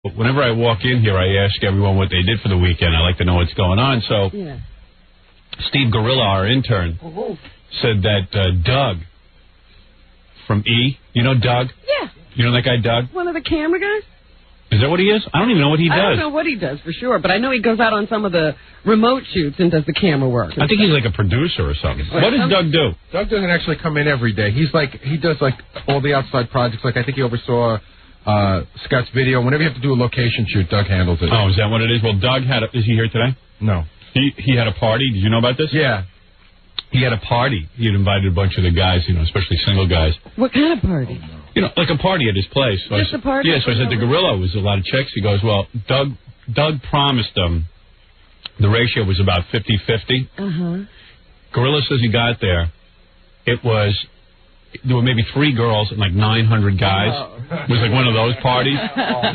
Whenever I walk in here, I ask everyone what they did for the weekend. I like to know what's going on. So, Steve Gorilla, our intern, said that Doug from E, you know Doug? Yeah. You know that guy Doug? One of the camera guys? Is that what he is? I don't even know what he does. I don't know what he does for sure, but I know he goes out on some of the remote shoots and does the camera work. I think he's like a producer or something. What does Doug do? Doug doesn't actually come in every day. He does all the outside projects. Like I think he oversaw Scott's video. Whenever you have to do a location shoot, Doug handles it. Oh, is that what it is? Well, Doug is he here today? No. He had a party. Did you know about this? Yeah. He had a party. He had invited a bunch of the guys, especially single guys. What kind of party? Like a party at his place. So Just a party? Yeah, so I said the Gorilla was a lot of chicks. He goes, well, Doug promised them the ratio was about 50-50. Uh-huh. Gorilla says he got there. There were maybe 3 girls and like 900 guys. Oh. It was like one of those parties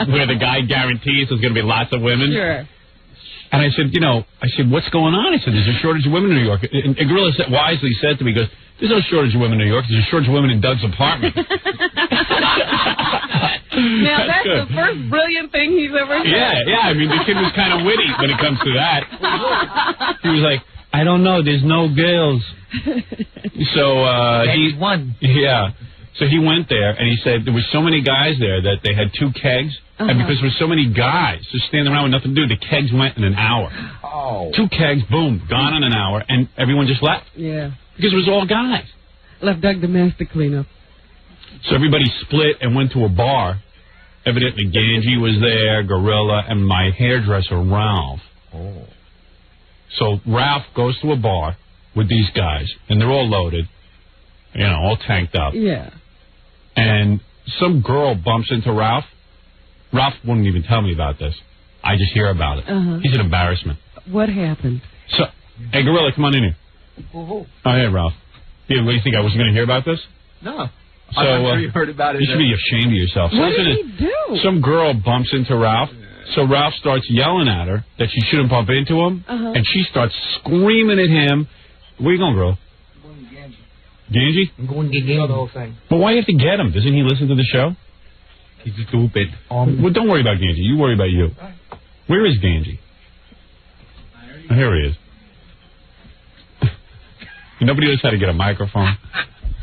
where the guy guarantees there's going to be lots of women. Sure. And I said, what's going on? I said, there's a shortage of women in New York. And Gorilla wisely said to me, he goes, there's no shortage of women in New York. There's a shortage of women in Doug's apartment. Now, that's the first brilliant thing he's ever said. Yeah. I mean, the kid was kind of witty when it comes to that. He was like, I don't know. There's no girls. So he won. Yeah. So he went there, and he said there were so many guys there that they had 2 kegs. And because there were so many guys just standing around with nothing to do, the kegs went in an hour. Oh. 2 kegs, boom, gone in an hour, and everyone just left. Yeah. Because it was all guys. Left Doug the mess to clean up. So everybody split and went to a bar. Evidently, Ganji was there, Gorilla, and my hairdresser, Ralph. Oh. So Ralph goes to a bar with these guys, and they're all loaded, all tanked up. Yeah. And some girl bumps into Ralph. Ralph wouldn't even tell me about this. I just hear about it. He's an embarrassment. What happened? So, hey, Gorilla, come on in here. Oh, hey, Ralph. Yeah, what do you think, I wasn't going to hear about this? No. So, I'm sure you heard about it. You should be ashamed of yourself. What did he do? Some girl bumps into Ralph. So Ralph starts yelling at her that she shouldn't bump into him. And she starts screaming at him. Where you going, girl? I'm going to Ganji. Ganji? I'm going to Ganji. The whole thing. But why do you have to get him? Doesn't he listen to the show? He's stupid. Well, don't worry about Ganji. You worry about you. Where is Ganji? Oh, here he is. Nobody knows how to get a microphone.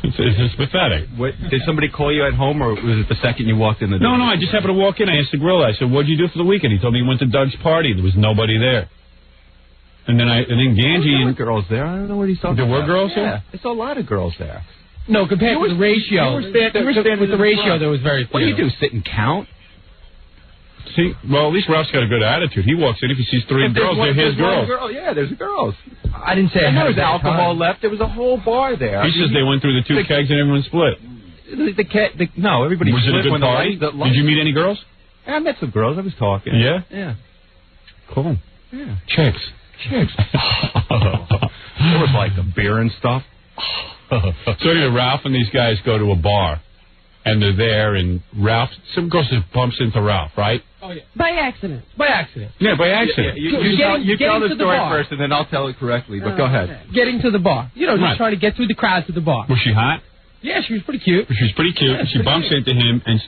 It's pathetic. Did somebody call you at home, or was it the second you walked in the door? No, I just happened to walk in. I asked the Gorilla. I said, what'd you do for the weekend? He told me he went to Doug's party. There was nobody there. And then Ganji... There were girls there. I don't know what he's talking about. There were girls there? Yeah. I saw a lot of girls there. No, compared to the ratio. With the ratio, there was very few. What do you do, sit and count? See, well, at least Ralph's got a good attitude. He walks in, if he sees 3 girls, they're his girls. Yeah, there's girls. I didn't say there was alcohol left. There was a whole bar there. He says they went through the 2 kegs and everyone split. No, everybody was split. Was it a good party? Did you meet any girls? Yeah, I met some girls. I was talking. Yeah? Yeah. Cool. Yeah. Chicks. There was like a beer and stuff. So anyway, Ralph and these guys go to a bar. And they're there, and some girl just bumps into Ralph, right? Oh, yeah. By accident. By accident. Yeah, by accident. Yeah, you tell the story first, and then I'll tell it correctly, but go ahead. Okay. Getting to the bar. Just trying to get through the crowd to the bar. Was she hot? Yeah, she was pretty cute. She was pretty cute, and she bumps into him and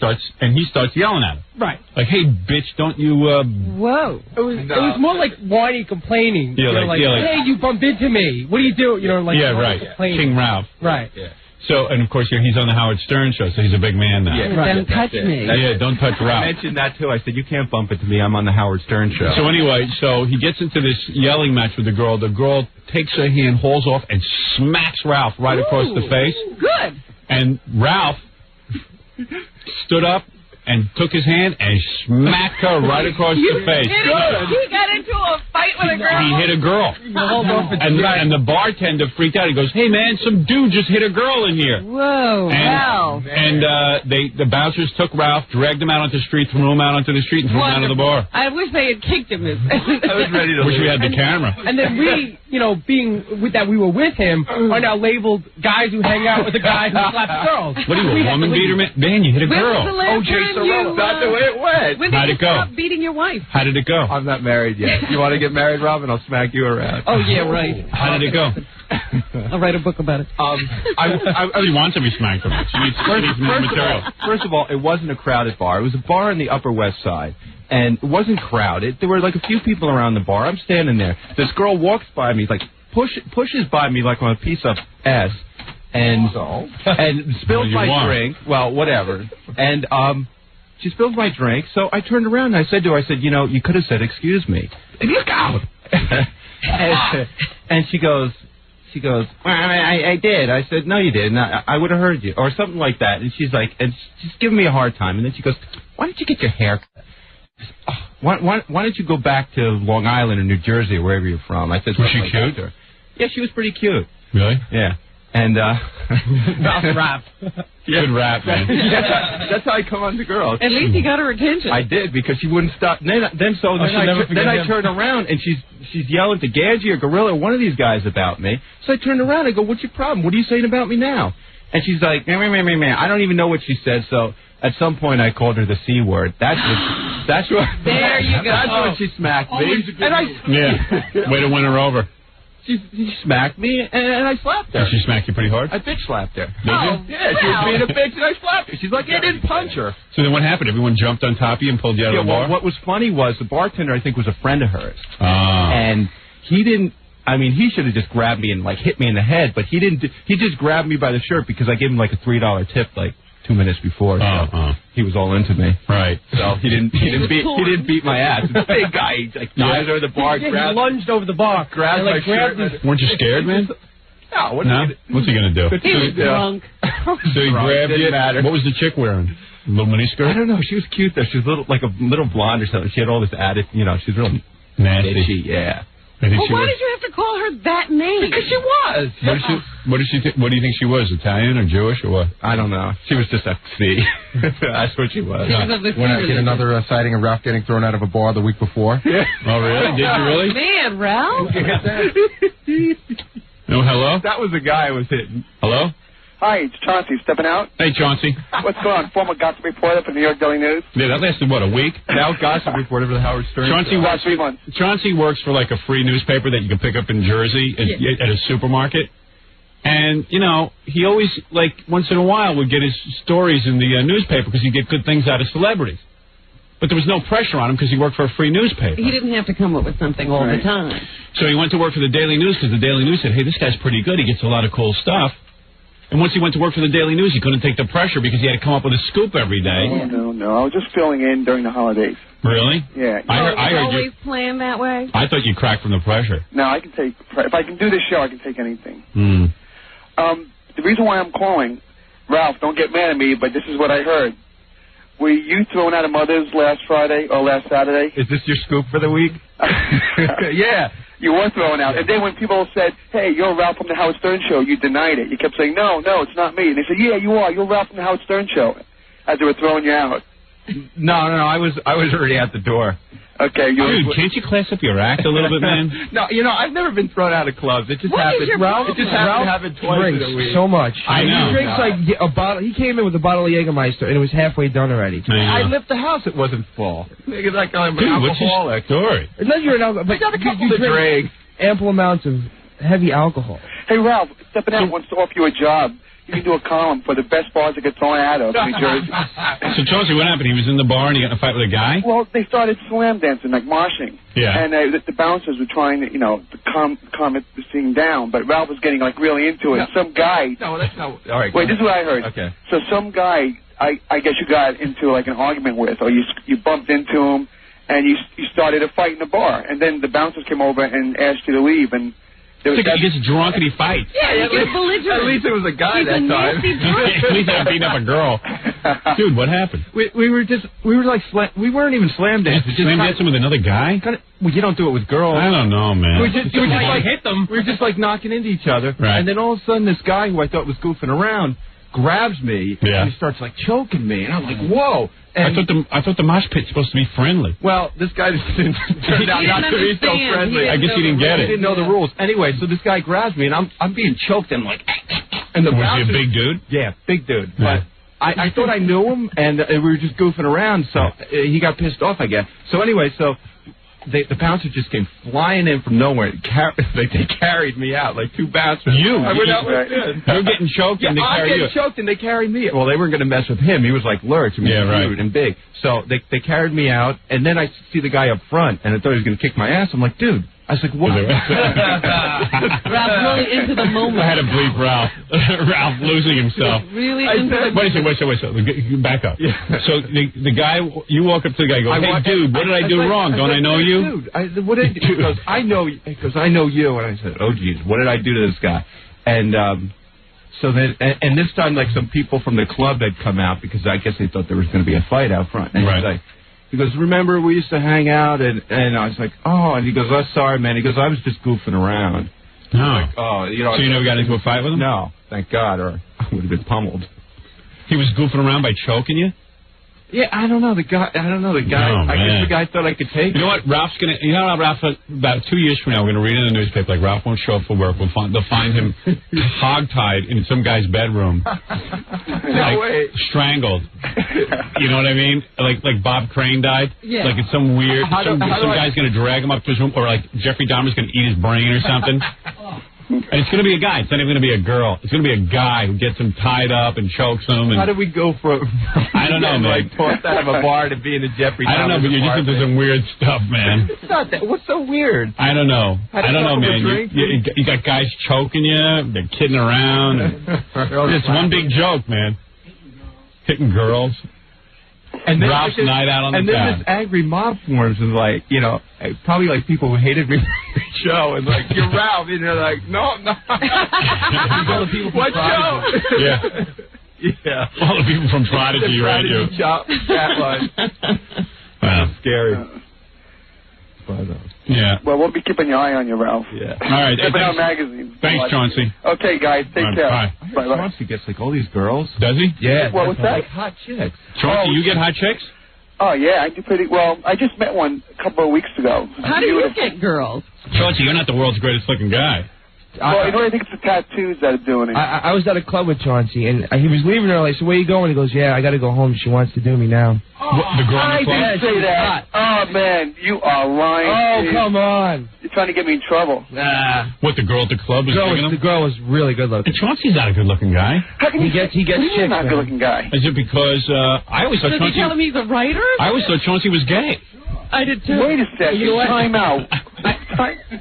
he starts yelling at her. Right. Like, hey, bitch, don't you... Whoa. It was more like whiny complaining. Yeah, hey, you bumped into me. What do you do? Yeah, right. King Ralph. Right. Yeah. So, and of course, he's on the Howard Stern show, so he's a big man now. Yeah, don't touch me. Yeah, don't touch Ralph. I mentioned that, too. I said, you can't bump into me. I'm on the Howard Stern show. So anyway, he gets into this yelling match with the girl. The girl takes her hand, hauls off, and smacks Ralph right across the face. Good. And Ralph stood up and took his hand and smacked her right across the face. He got into a fight with a girl? He hit a girl. And the bartender freaked out. He goes, hey, man, some dude just hit a girl in here. Whoa, wow. And the bouncers took Ralph, dragged him out onto the street, threw him out onto the street, and threw him out of the bar. I wish they had kicked him. I was ready to wish we had the camera. And then we, being with that we were with him, are now labeled guys who hang out with the guy who slaps girls. What are you, a woman beater, man? Man, you hit a girl. O.J. Sorrell. That's the way it went. When did you stop beating your wife? How did it go? I'm not married yet. You want to get married, Robin? I'll smack you around. Oh, yeah, right. How did it go? I'll write a book about it. She wants to be smacked from it. She needs more material. First of all, it wasn't a crowded bar. It was a bar on the Upper West Side. And it wasn't crowded. There were like a few people around the bar. I'm standing there. This girl walks by me, like pushes by me like I'm a piece of ass, and spills my drink. Well, whatever. And she spilled my drink. So I turned around and I said to her, you know, you could have said, excuse me. And look out. and she goes, well, I did. I said, no, you didn't. I would have heard you, or something like that. And she's like, and she's giving me a hard time. And then she goes, why don't you get your hair cut? Why don't you go back to Long Island or New Jersey or wherever you're from? I said, was she cute? Yeah, she was pretty cute. Really? Yeah. And rap. Good rap, man. Yeah, that's how I come on to girls. At least you got her attention. I did, because she wouldn't stop. Then I turned around and she's yelling to Ganji or Gorilla or one of these guys about me. So I turned around and I go, what's your problem? What are you saying about me now? And she's like, meh. I don't even know what she said. So at some point I called her the C word. That's what. There you go. That's when she smacked me. Yeah. Way to win her over. She smacked me, and I slapped her. Did she smack you pretty hard? I bitch slapped her. Did you? Yeah, she was being a bitch, and I slapped her. She's like, I didn't punch her. So then what happened? Everyone jumped on top of you and pulled you out of the bar? Well, what was funny was the bartender, I think, was a friend of hers. Ah. And he didn't, I mean, he should have just grabbed me and, like, hit me in the head, but he didn't. He just grabbed me by the shirt because I gave him, like, a $3 tip, like, 2 minutes before. So he was all into me. Right. So he didn't beat my ass. The big guy, like, dived over the bar, he lunged over the bar, grabbed my shirt. Weren't you scared, man? No. What's he gonna do? He was drunk. So he grabbed you. What was the chick wearing? A little miniskirt? I don't know. She was cute though. She was like a little blonde or something. She had all this added, you know. She's real nasty. Bitchy, yeah. Well, why did you have to call her that name? Because she was. What do you think she was? Italian or Jewish or what? I don't know. She was just a C. That's what she was. When I get another sighting of Ralph getting thrown out of a bar the week before. Yeah. Oh, really? Did you really? Man, Ralph. No, hello? That was the guy I was hitting. Hello? Hi, it's Chauncey. Stepping out. Hey, Chauncey. What's going on? Former gossip reporter for the New York Daily News. Yeah, that lasted, what, a week? Now gossip reporter for the Howard Stern. Chauncey works for, like, a free newspaper that you can pick up in Jersey at a supermarket. And, you know, he always, like, once in a while would get his stories in the newspaper because he'd get good things out of celebrities. But there was no pressure on him because he worked for a free newspaper. He didn't have to come up with something all the time. So he went to work for the Daily News because the Daily News said, hey, this guy's pretty good. He gets a lot of cool stuff. And once he went to work for the Daily News, he couldn't take the pressure because he had to come up with a scoop every day. No. I was just filling in during the holidays. Really? Yeah. I heard always planned that way? I thought you cracked from the pressure. No, I can take... If I can do this show, I can take anything. Hmm. The reason why I'm calling, Ralph, don't get mad at me, but this is what I heard. Were you thrown out of Mother's last Friday or last Saturday? Is this your scoop for the week? Yeah. You were thrown out. And then when people said, hey, you're Ralph from the Howard Stern Show, you denied it. You kept saying, no, it's not me. And they said, yeah, you are. You're Ralph from the Howard Stern Show, as they were throwing you out. No, I was already at the door. Okay. Dude, can't you class up your act a little bit, man? No, you know, I've never been thrown out of clubs. It just happened. Ralph Happened twice in a week. So much. I know. He drinks like a bottle. He came in with a bottle of Jägermeister, and it was halfway done already. I left the house. It wasn't full. Nigga, like I'm an alcoholic. What's your story? It's not you're an alcoholic, but I got a couple you to drink. Ample amounts of heavy alcohol. Hey, Ralph, Stepping Out wants to offer you a job. You can do a column for the best bars that get thrown out of New Jersey. So, Chauncey, what happened? He was in the bar and he got in a fight with a guy? Well, they started slam dancing, like moshing. Yeah. And the bouncers were trying to, to calm the scene down, but Ralph was getting, like, really into it. No. Some guy... No, that's not... All right. Wait, this is what I heard. Okay. So some guy, I guess you got into, like, an argument with, or you bumped into him, and you started a fight in the bar. And then the bouncers came over and asked you to leave, and... He gets drunk and he fights. Yeah, at least it was a guy that time. At least I beat up a girl. Dude, what happened? We weren't even slam dancing. Slam dancing with another guy? Well, you don't do it with girls. I don't know, man. We were just like hit them. We were just like knocking into each other. Right. And then all of a sudden, this guy who I thought was goofing around grabs me and he starts like choking me, and I'm like, whoa. And I thought the mosh pit's supposed to be friendly. Well, this guy turned out not to be so friendly. I guess he didn't get it. He didn't know the rules. Anyway, so this guy grabs me, and I'm being choked, and like, and the was he a big dude? Yeah, big dude. Yeah. But I thought I knew him, and we were just goofing around, so he got pissed off, I guess. So anyway, so the bouncer just came flying in from nowhere. They carried me out like 2 bouncers. You're getting choked and they carried you. I'm getting choked and they carried me. Well, they weren't going to mess with him. He was like Lurch. I mean, huge and big. So they carried me out, and then I see the guy up front, and I thought he was going to kick my ass. I'm like, dude. I was like, what? Ralph really into the moment. I had to bleep Ralph. Ralph losing himself. Really into the moment. Wait a second. Back up. Yeah. So the guy, you walk up to the guy and go, hey, dude, what did I do wrong? Don't I know you? Dude, what did he goes, I know you. And I said, oh, geez, what did I do to this guy? And so then, and this time, like, some people from the club had come out because I guess they thought there was going to be a fight out front. And he goes, remember, we used to hang out, and I was like, oh, and he goes, oh, sorry, man. He goes, I was just goofing around. No. Like, oh, you know. So you never got into a fight with him? No, thank God, or I would have been pummeled. He was goofing around by choking you? Yeah, I don't know the guy. Oh, I guess the guy thought I could take it. You know what? Ralph, about 2 years from now, we're going to read in the newspaper, like, Ralph won't show up for work. They'll find him hogtied in some guy's bedroom. Way. Strangled. You know what I mean? Like Bob Crane died? Yeah. Like it's some weird, some guy's going to drag him up to his room, or like Jeffrey Dahmer's going to eat his brain or something. And it's going to be a guy. It's not even going to be a girl. It's going to be a guy who gets him tied up and chokes him. And how did we go from I don't know, man. Like tossed out of a bar to being a Jeffrey Dahmer? I don't know, but you're just into some weird stuff, man. It's not that. What's so weird? I don't know. Man. You got guys choking you. They're kidding around. It's one big joke, man. Hitting girls. And then Ralph's night out on the town. And then this angry mob forms and, like, you know, probably like people who hated me from the show and like, you're Ralph, and they're like, no. All the people from Prodigy. Yeah. All the people from Prodigy radio. Wow. Scary. Yeah. Well, we'll be keeping your eye on you, Ralph. Yeah. All right. Keeping our magazine. Thanks, Chauncey. Okay, guys. Take care. Bye. Chauncey gets like all these girls. Does he? Yeah. What was that? Like hot chicks. Chauncey, you get hot chicks? Oh, yeah. I do pretty well. I just met one a couple of weeks ago. How do you get girls? Chauncey, you're not the world's greatest looking guy. Well, you know, I think it's the tattoos that are doing it. I was at a club with Chauncey, and he was leaving early. I said, where you going? He goes, yeah, I got to go home. She wants to do me now. The girl in the club? I didn't say that. Oh, man, you are lying. Oh, Steve. come on. You're trying to get me in trouble. What, the girl at the club was digging him? The girl was really good looking. And Chauncey's not a good looking guy. How can he gets chicks, not a good looking guy? Is it because I always thought Does Chauncey... he tell him he's a writer? I always thought Chauncey was gay. I did too. Wait a second. Time out.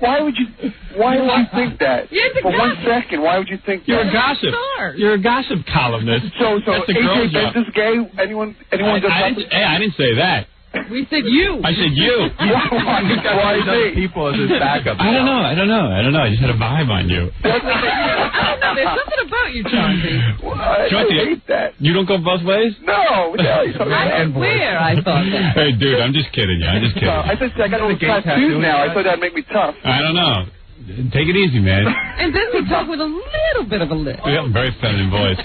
Why would you think that? For 1 second, why would you think that? You're a gossip. You're a gossip columnist. So That's the AJ girl's Benz is gay? Anyone I didn't say that. We said you. I said you. Why me? People as his backup. I don't know. I just had a vibe on you. I don't know. There's something about you, Chauncey. Chauncey, I hate that. You don't go both ways? No. I swear I thought that. Hey, dude, I'm just kidding you. I said I got all the tattoos now. I thought that'd make me tough. I don't know. Take it easy, man. And then we talk with a little bit of a lisp. Yeah, very feminine voice.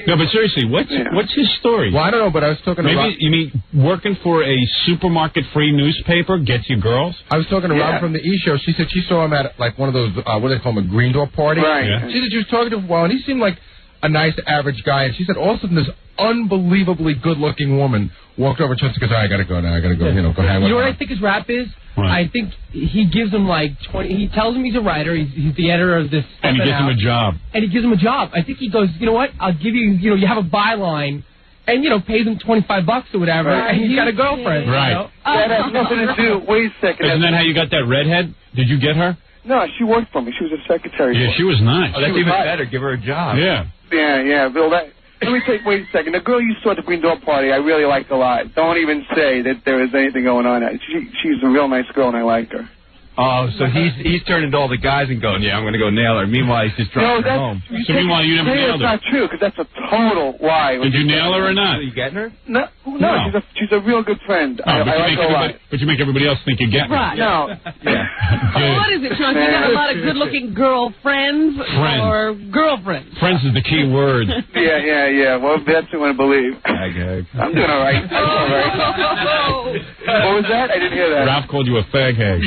No, but seriously, what's his story? Well, I don't know, but I was talking to Rob. You mean working for a supermarket-free newspaper gets you girls? I was talking to Rob from the E! Show. She said she saw him at, like, one of those, what do they call them, a green door party? Right. Yeah. She said she was talking to him for a while, and he seemed like a nice, average guy. And she said all of a sudden this unbelievably good-looking woman walked over to us and goes, I got to go now. I got to go, go hang with her. You know what I think his rap is? Right. I think he gives him like 20. He tells him he's a writer. He's the editor of this. And he gives him a job. And he gives him a job. I think he goes, you know what? I'll give you. You have a byline, and pays him $25 or whatever. Right. And he's got a girlfriend. Right. You know? That has nothing to do. Wait a second. Isn't that how you got that redhead? Did you get her? No, she worked for me. She was a secretary. Yeah, she was nice. Oh, that's even better. Give her a job. Yeah. Yeah. Bill, wait a second. The girl you saw at the green door party, I really liked a lot. Don't even say that there is anything going on. She's a real nice girl, and I like her. Oh, so he's turning to all the guys and going, yeah, I'm going to go nail her. Meanwhile, he's just driving her home. So meanwhile, you never nailed her. That's not true, because that's a total lie. Did you nail her or not? Are you getting her? No. She's a real good friend. I like her a lot. But you make everybody else think you get her. Right. No. Yeah. What is it, Chauncey? You got a lot of good-looking girlfriends or girlfriends? Friends is the key word. Yeah. Well, that's what I believe. I'm doing all right. What was that? I didn't hear that. Ralph called you a fag hag.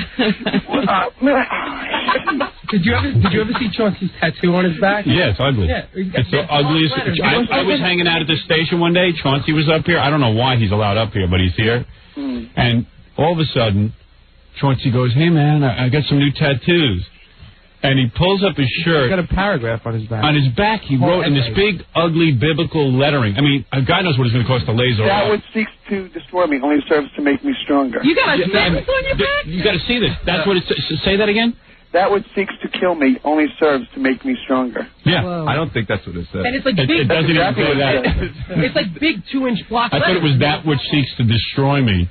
Did you ever see Chauncey's tattoo on his back? Yeah, it's ugly. Yeah, it's the ugliest. I was hanging out at the station one day. Chauncey was up here. I don't know why he's allowed up here, but he's here. And all of a sudden, Chauncey goes, hey, man, I got some new tattoos. And he pulls up his shirt. He's got a paragraph on his back. On his back, he wrote in this big, ugly, biblical lettering. I mean, a guy knows what it's going to cost to laser That off. which seeks to destroy me only serves to make me stronger. You got a sentence on your back? You got to see this. That's what it says. Say that again? That which seeks to kill me only serves to make me stronger. Yeah. Whoa. I don't think that's what it says. And it's like It big. doesn't even say that. It's like big 2-inch block. I thought it was that which seeks to destroy me.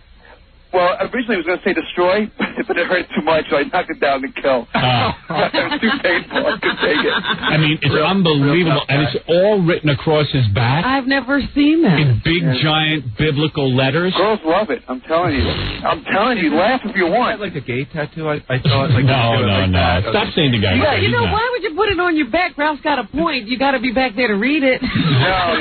Well, originally I was going to say destroy, but it hurt too much, so I knocked it down to kill. It was too painful. I couldn't take it. I mean, it's unbelievable. And it's all written across his back. I've never seen that. In big, giant biblical letters. Girls love it. I'm telling you. I'm telling you. Laugh if you want. Like a gay tattoo? I thought. Like, No. That. Stop saying the guy. You know, why would you put it on your back? Ralph's got a point. You got to be back there to read it. No.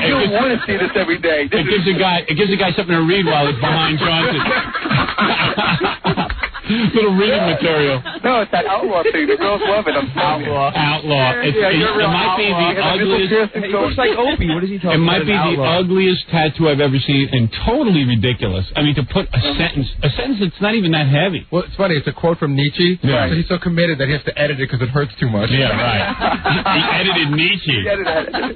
You don't want to see this every day. It gives a guy something to read while he's behind Johnson. Little reading material. No, it's that outlaw thing. The girls love it. I'm telling you. Outlaw. It might be the ugliest. He looks like Opie. What is he talking about? It might be the ugliest tattoo I've ever seen, and totally ridiculous. I mean, to put a sentence that's not even that heavy. Well, it's funny. It's a quote from Nietzsche. Yeah. So he's so committed that he has to edit it because it hurts too much. Yeah, right. He edited Nietzsche.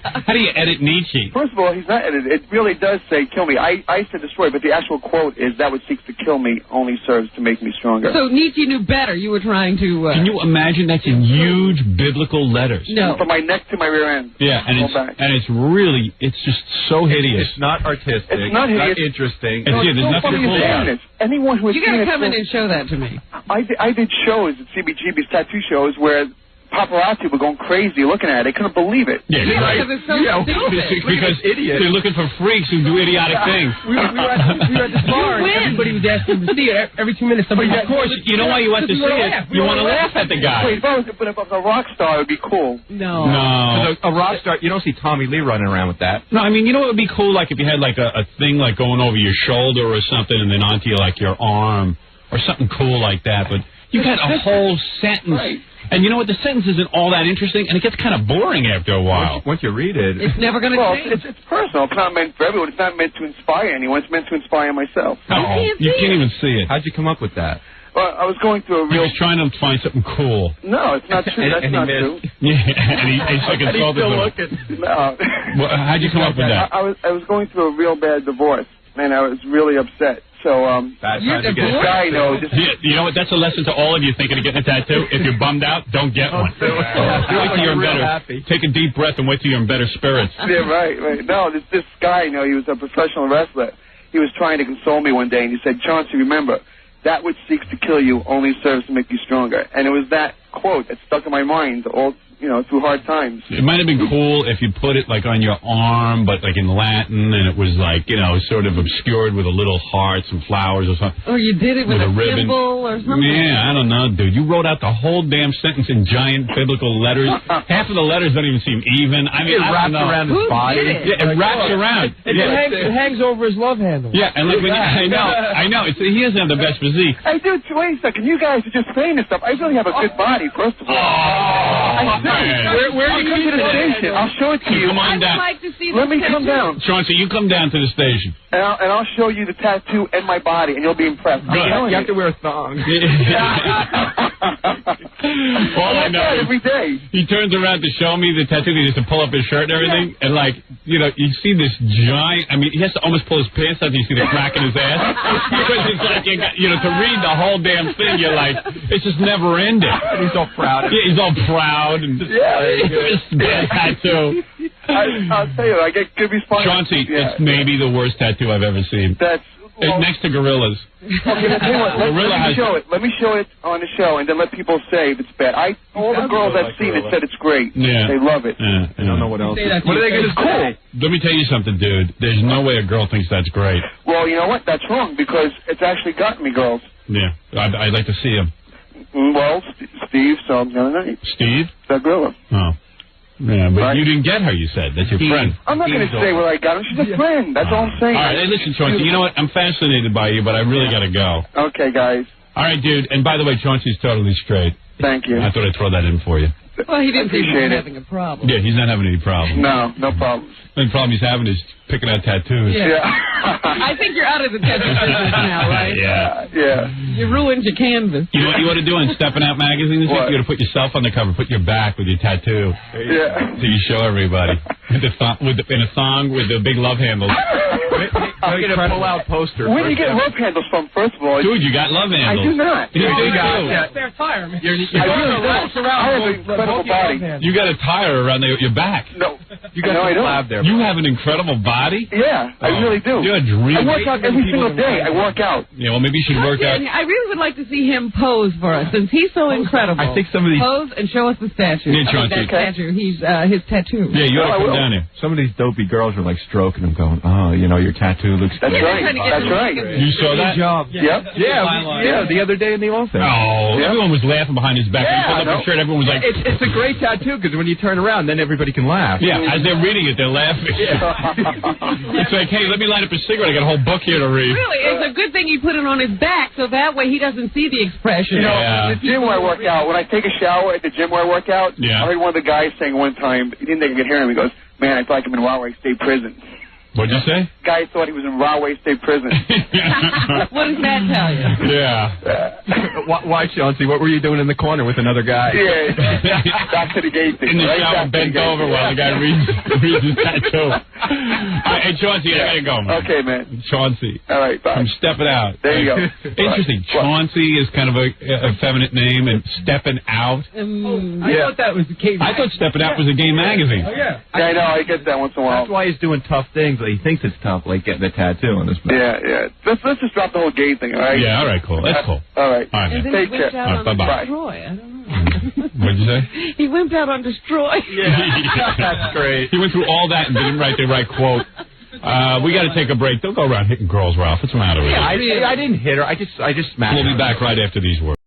How do you edit Nietzsche? First of all, he's not edited. It really does say kill me. I said destroy, but the actual quote is that which seeks to kill me only serves to make me stronger. So Nietzsche knew better. You were trying to... Can you imagine that's in huge biblical letters? No. From my neck to my rear end. Yeah, and it's just so hideous. It's not artistic. It's not hideous. Interesting. There's nothing cool about it. Anyone who has You got to come in and show that to me. I did shows at CBGB's tattoo shows where paparazzi were going crazy looking at it. They couldn't believe it. Yeah, right. Because it's so stupid. Because they're looking for freaks who do idiotic things. We were at this bar, and everybody was asking to see it. Every 2 minutes, somebody... Of course, you know why you want to see it? You want to laugh at the guy. Wait, but if I was a rock star, it would be cool. No. No. A rock star, you don't see Tommy Lee running around with that. No, I mean, you know what would be cool? Like if you had like a thing like going over your shoulder or something and then onto like your arm or something cool like that. But you got a whole sentence. Right. And you know what? The sentence isn't all that interesting, and it gets kind of boring after a while. Once you read it... It's never going to change. It's personal. It's not meant for everyone. It's not meant to inspire anyone. It's meant to inspire myself. No, you can't even see it. How'd you come up with that? Well, I was going through a He real... was trying to find something cool. No, it's not true. That's not true. Yeah, and he's like insulted them. No. Well, how'd you come up with that? I was going through a real bad divorce, and I was really upset. So, You know what? That's a lesson to all of you thinking of getting a tattoo. If you're bummed out, don't get one. Wait till you're in better. Take a deep breath and wait till you're in better spirits. Yeah, right. No, this guy, he was a professional wrestler. He was trying to console me one day, and he said, Chauncey, remember, that which seeks to kill you only serves to make you stronger. And it was that quote that stuck in my mind all through hard times. It might have been cool if you put it like on your arm, but like in Latin, and it was like, sort of obscured with a little heart, some flowers or something. Or you did it with a ribbon. symbol or something. Yeah, I don't know, dude. You wrote out the whole damn sentence in giant biblical letters. Half of the letters don't even seem even. I mean, it wraps around his body. Yeah, it wraps around. It hangs over his love handle. Yeah, and like I know. He doesn't have the best physique. Hey, dude, wait a second. You guys are just saying this stuff. I really have a good body, first of all. Where do you come to the station? I'll show it to you. Come on down. I'd like to see Let me come down. Chauncey, you come down to the station. And I'll show you the tattoo and my body, and you'll be impressed. Good. You have to wear a thong. All I know every day. He turns around to show me the tattoo. He has to pull up his shirt and everything. And, you see this giant... I mean, he has to almost pull his pants up. You see the crack in his ass. Because it's like, to read the whole damn thing, you're like, it's just never ending. He's all proud. Yeah, he's all proud. And tattoo. I'll tell you, I get good response. Chauncey, it's maybe the worst tattoo I've ever seen. It's next to gorillas. Okay, tell you what, let me show it. Let me show it on the show, and then let people say if it's bad. All the girls I've seen it said it's great. Yeah. They love it. I don't know what else. What are they going to say? Let me tell you something, dude. There's no way a girl thinks that's great. Well, you know what? That's wrong, because it's actually gotten me girls. Yeah, I'd like to see him. Well, Steve saw him the other night. Steve? The gorilla. Oh. Yeah, but right? You didn't get her, you said. That's your friend. I'm not going to say where I got her. She's a friend. That's all I'm saying. All right, hey, listen, Chauncey, you know what? I'm fascinated by you, but I really got to go. Okay, guys. All right, dude. And by the way, Chauncey's totally straight. Thank you. I thought I'd throw that in for you. Well, he didn't seem to be Appreciate it. having a problem. Yeah, he's not having any problems. No problems. The only problem he's having is picking out tattoos. Yeah. I think you're out of the tattoo business now, right? Yeah. You ruined your canvas. You know what you ought to do in Steppin' Out magazine this week? What? You ought to put yourself on the cover, put your back with your tattoo. Yeah. So you show everybody. In a song with the big love handles. I'm going to pull out poster. Where do you get love handles from, first of all? Dude, you got love I handles. do not. You do Yeah, too. spare tire, man. I really don't. I have an incredible body. You got a tire around your back. No. You got No, I some don't. lab there. You have an incredible body. Yeah, I really do. You're a dream. I work out every single day. I work out. Yeah, well, maybe you should work out. I really would like to see him pose for us, since he's so incredible. I think some of these Pose and show us the statue. Yeah, Chauncey. That statue. He's his tattoo. Yeah, you ought to come down here. some of these dopey girls are like stroking him, going, "Oh, you know, your tattoo looks That's great." right. That's right. You saw that? Yep. Yeah, the other day in the office. Oh, everyone was laughing behind his back. Yeah, He pulled up his shirt. Everyone was like, It's a great tattoo because when you turn around, then everybody can laugh. yeah, as they're reading it, they're laughing. It's like, hey, let me light up a cigarette. I got a whole book here to read. Really, it's a good thing he put it on his back, so that way he doesn't see the expression. You know, Yeah. the gym where I work out, when I take a shower at the gym where I work out, Yeah. I heard one of the guys saying one time, he didn't think I could hear him, he goes, man, I feel like I'm in Rahway State Prison. What'd you say? Guy thought he was in Rahway State Prison. What does that tell you? Yeah. Why, Chauncey? What were you doing in the corner with another guy? Yeah, back to the gate thing. In the right shower, back to the bent gate. over while the guy reads his tattoo. Hey, Chauncey, I gotta go, man. Okay, man. Chauncey. All right, bye. From Steppin' Out. There you go. Interesting. What? Chauncey is kind of a effeminate name, and Steppin' Out. I thought that was the case. I thought Steppin' Out was a gay magazine. Oh, yeah. Yeah, I know, I get that once in a while. That's why he's doing tough things. He thinks it's tough, like getting a tattoo on his back. Yeah. Let's just drop the whole gay thing, all right? Yeah, all right, cool. That's cool. All right. All right, And man. then Take he wimped care. out All right, on bye-bye. Destroy. I don't know. What'd you say? He wimped out on Destroy. That's great. He went through all that and didn't write the right quote. We got to take a break. Don't go around hitting girls, Ralph. What's the matter with you? I didn't hit her. I just smacked her. We'll be back right after these words.